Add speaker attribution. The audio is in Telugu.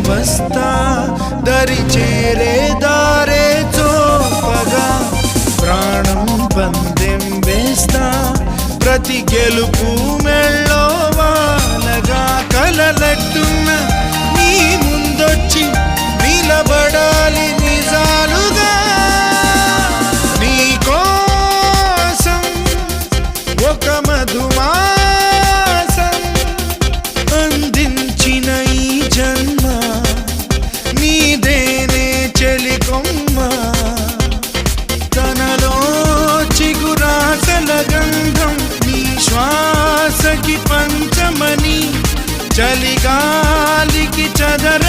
Speaker 1: వస్తా దరి చేరే దారే చూపగా ప్రాణం పందెం వేస్తా ప్రతి గెలుపు మెళ్ళో వానగా కలలట్టున్న నీ ముందొచ్చి నిలబడాలి నిజాలుగా నీ కోసం ఒక మధుమాసం అందించిన ఈ జన్మ నీదేనే చెలికొమ్మ తనలో చిగురాసల గంధం నీ శ్వాసకి పంచమని చలిగాలికి చదర